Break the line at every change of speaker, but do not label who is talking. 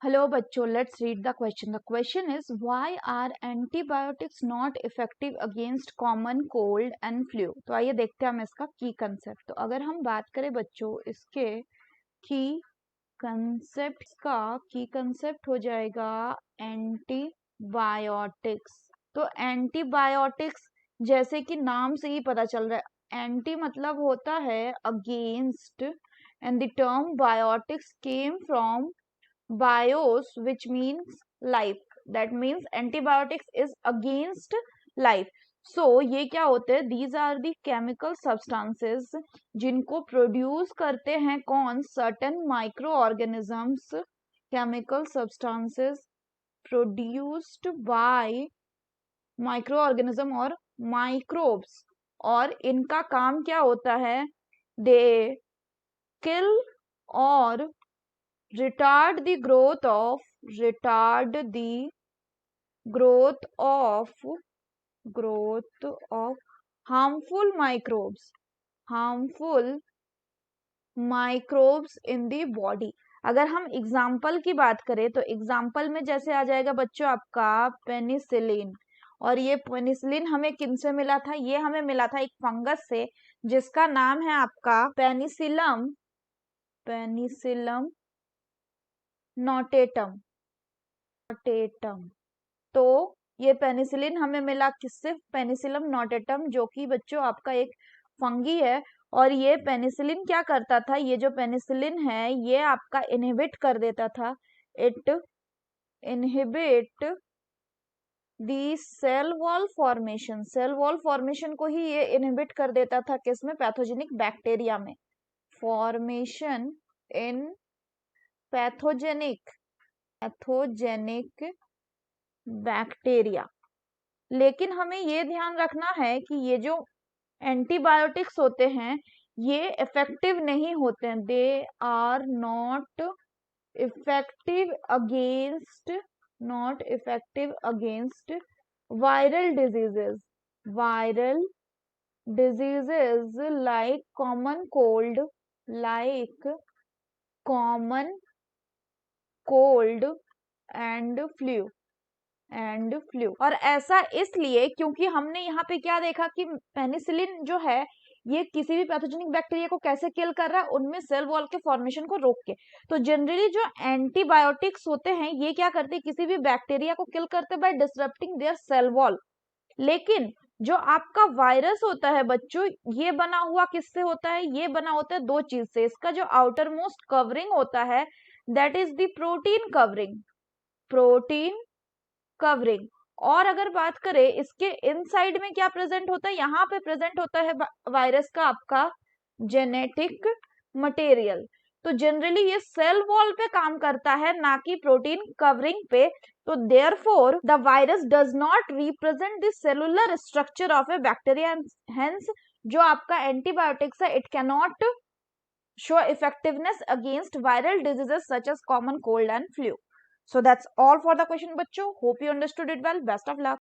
Hello बच्चों, let's read the question. The question is, why are antibiotics not effective against common cold and flu? तो आइए देखते हैं हम इसका की कंसेप्ट. तो अगर हम बात करें बच्चों इसके की कंसेप्ट हो जाएगा एंटीबायोटिक्स. तो एंटीबायोटिक्स जैसे कि नाम से ही पता चल रहा है, एंटी मतलब होता है against, and the term biotics came from bios, which means life. That means antibiotics is against life. So ये क्या होते हैं? These are the chemical substances जिनको प्रोड्यूस करते हैं कौन? certain microorganisms. chemical substances produced by microorganism और microbes. और इनका काम क्या होता है? They kill or retard the growth of harmful microbes in the body. अगर हम एग्जाम्पल की बात करें तो एग्जाम्पल में जैसे आ जाएगा बच्चों आपका पेनिसिलिन. और ये पेनिसिलिन हमें किनसे मिला था? ये हमें मिला था एक फंगस से जिसका नाम है आपका पेनिसिलम नोटेटम. तो ये पेनिसिलिन हमें मिला किससे? पेनिसिलम नोटेटम, जो कि बच्चों आपका एक फंगी है. और ये पेनिसिलिन क्या करता था? ये जो पेनिसिलिन है ये आपका इनहिबिट कर देता था. It inhibit the cell wall formation को ही ये इनहिबिट कर देता था. किसमें? पैथोजेनिक बैक्टीरिया में. Formation in pathogenic bacteria. लेकिन हमें ये ध्यान रखना है कि ये जो एंटीबायोटिक्स होते हैं ये इफेक्टिव नहीं होते हैं. They are not effective against viral diseases like common cold and flu. और ऐसा इसलिए क्योंकि हमने यहाँ पे क्या देखा कि पेनिसिलिन जो है ये किसी भी पैथोजेनिक बैक्टीरिया को कैसे किल कर रहा है? उनमें सेल वॉल के फॉर्मेशन को रोक के. तो जनरली जो एंटीबायोटिक्स होते हैं ये क्या करते हैं? किसी भी बैक्टीरिया को किल करते by disrupting their cell wall. लेकिन जो आपका वायरस होता है बच्चों ये बना हुआ किससे होता है? ये बना होता है दो चीज से. इसका जो आउटर मोस्ट कवरिंग होता है that is the protein covering. और अगर बात करें इसके इनसाइड में क्या प्रेजेंट होता है? यहाँ पे प्रेजेंट होता है वायरस का आपका जेनेटिक मटेरियल. तो जनरली ये सेल वॉल पे काम करता है ना कि प्रोटीन कवरिंग पे. तो therefore the virus does not represent the cellular structure of A bacteria. Hence जो आपका एंटीबायोटिक्स है it can not show effectiveness against viral diseases such as common cold and flu. So that's all for the question, bachcho. Hope you understood it well. Best of luck.